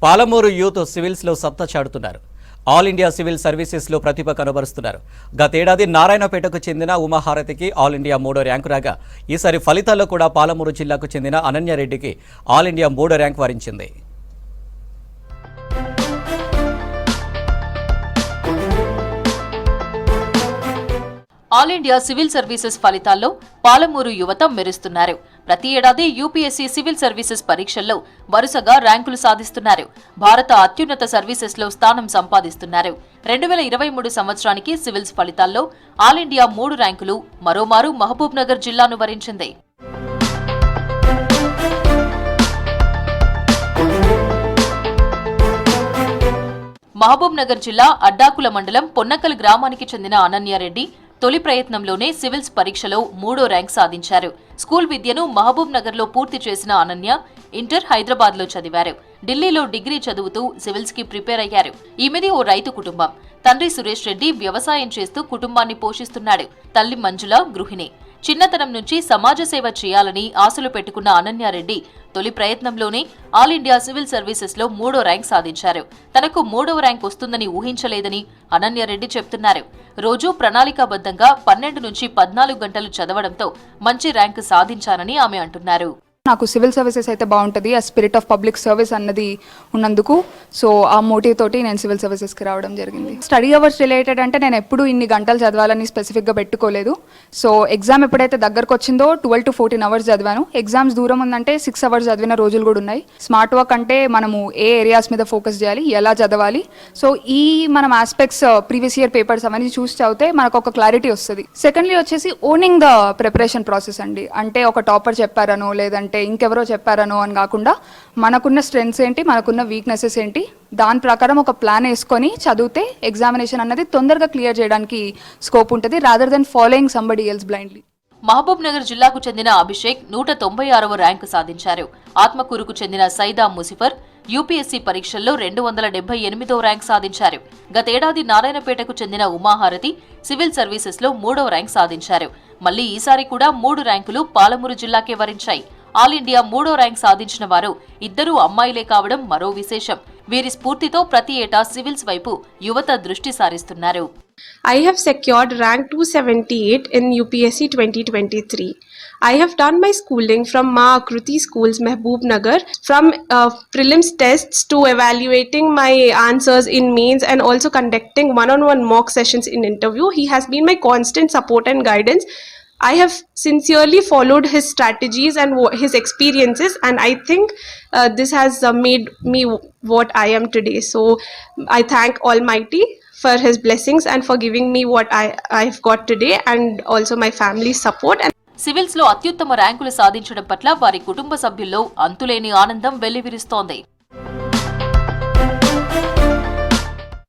Palamuru youth civils లో సత్తా చాటుతున్నారు. ఆల్ ఇండియా సివిల్ సర్వీసెస్ లో ప్రతిభ కనబరుస్తున్నారు. గతేడాది నారాయణపేటకు చెందిన ఉమాహారతికి ఆల్ ఇండియా 3వ ర్యాంకు రాగా ఈసారి ఫలితాల్లో కూడా పాలమూరు జిల్లాకు చెందిన అనన్యారెడ్డికి ఆల్ ఇండియా 3వ ర్యాంకు వరించింది. ఆల్ ఇండియా సివిల్ సర్వీసెస్ ఫలితాల్లో పాలమూరు యువత మెరుస్తున్నారు. ప్రతి ఏడాది యూపీఎస్సీ సివిల్ సర్వీసెస్ పరీక్షల్లో వరుసగా ర్యాంకులు సాధిస్తున్నారు. భారత అత్యున్నత సర్వీసెస్ లో స్థానం సంపాదిస్తున్నారు. 2023 సంవత్సరానికి సివిల్స్ ఫలితాల్లో ఆల్ ఇండియా 3 ర్యాంకులు మరోమారు మహబూబ్ నగర్ జిల్లాను వరించింది. మహబూబ్ నగర్ జిల్లా అడ్డాకుల మండలం పొన్నకల్ గ్రామానికి చెందిన అనన్యారెడ్డి తొలి ప్రయత్నంలోనే సివిల్స్ పరీక్షలో 3వ ర్యాంక్ సాధించారు. స్కూల్ విద్యను మహబూబ్ నగర్ లో పూర్తి చేసిన అనన్య ఇంటర్ హైదరాబాద్ లో చదివారు. ఢిల్లీలో డిగ్రీ చదువుతూ సివిల్స్ కి ప్రిపేర్ అయ్యారు. ఈమెది ఓ రైతు కుటుంబం. తండ్రి సురేష్ రెడ్డి వ్యవసాయం చేస్తూ కుటుంబాన్ని పోషిస్తున్నాడు. తల్లి మంజుల గృహిణి. చిన్నతనం నుంచి సమాజ సేవ చేయాలని ఆశలు పెట్టుకున్న అనన్యారెడ్డి తొలి ప్రయత్నంలోనే ఆల్ ఇండియా సివిల్ సర్వీసెస్ లో 3వ ర్యాంక్ సాధించారు. తనకు 3వ ర్యాంక్ వస్తుందని ఊహించలేదని అనన్యారెడ్డి చెప్తున్నారు. రోజూ ప్రణాళికాబద్ధంగా 12 నుంచి 14 గంటలు చదవడంతో మంచి ర్యాంకు సాధించానని ఆమె అంటున్నారు. నాకు సివిల్ సర్వీసెస్ అయితే బాగుంటుంది, ఆ స్పిరిట్ ఆఫ్ పబ్లిక్ సర్వీస్ అన్నది ఉన్నందుకు. సో ఆ మోటివ్ తోటి నేను సివిల్ సర్వీసెస్కి రావడం జరిగింది. స్టడీ అవర్స్ రిలేటెడ్ అంటే నేను ఎప్పుడు ఇన్ని గంటలు చదవాలని స్పెసిఫిక్గా పెట్టుకోలేదు. సో ఎగ్జామ్ ఎప్పుడైతే దగ్గరకు వచ్చిందో 12 to 14 అవర్స్ చదివాను. ఎగ్జామ్స్ దూరం ఉందంటే 6 అవర్స్ చదివిన రోజులు కూడా ఉన్నాయి. స్మార్ట్ వర్క్ అంటే మనము ఏ ఏరియాస్ మీద ఫోకస్ చేయాలి, ఎలా చదవాలి, సో ఈ మనం ఆస్పెక్ట్స్ ప్రీవియస్ ఇయర్ పేపర్స్ అవన్నీ చూసి చదివితే మనకు ఒక క్లారిటీ వస్తుంది. సెకండ్లీ వచ్చేసి ఓనింగ్ ద ప్రిపరేషన్ ప్రాసెస్ అండి. అంటే ఒక టాపర్ చెప్పారనో లేదంటే ఇంకెవరో చెప్పారనో అని కాకుండా మనకున్న స్ట్రెంగ్స్ ఏంటి, మనకున్న వీక్నెసెస్ ఏంటి, దాని ప్రకారం ఒక ప్లాన్ వేసుకొని చదివితే ఎగ్జామినేషన్ అన్నది తొందరగా క్లియర్ చేయడానికి స్కోప్ ఉంటుంది, rather than following somebody else blindly. Mahbubnagar జిల్లాకు చెందిన అభిషేక్ 196వ ర్యాంకు సాధించారు. ఆత్మకూరుకు చెందిన సైదా ముసిఫర్ యూపీఎస్సీ పరీక్షల్లో 278వ ర్యాంక్ సాధించారు. గతేడాది నారాయణపేటకు చెందిన ఉమాహారతి సివిల్ సర్వీసెస్ లో 3వ ర్యాంక్ సాధించారు. మళ్లీ ఈసారి కూడా 3 ర్యాంకులు పాలమూరు జిల్లాకే వరించాయి. ఆల్ ఇండియా 3వ ర్యాంక్ సాధించిన వారు ఇద్దరూ అమ్మాయిలే కావడం మరో విశేషం. వీరి స్ఫూర్తితో ప్రతి ఏటా సివిల్స్ వైపు యువత దృష్టి సారిస్తున్నారు. I have secured rank 278 in UPSC 2023. I have done my schooling from Ma Akruti Schools, Mehboob Nagar, from prelims tests to evaluating my answers in mains and also conducting one-on-one mock sessions in interview. He has been my constant support and guidance. I have sincerely followed his strategies and his experiences, and I think this has made me what I am today. So I thank Almighty for his blessings and for giving me what I've got today, and also my family's support. Civils లో అత్యుత్తమ ర్యాంకులు సాధించడం పట్ల వారి కుటుంబ సభ్యుల్లో అంతులేని ఆనందం వెల్లివిరుస్తోంది.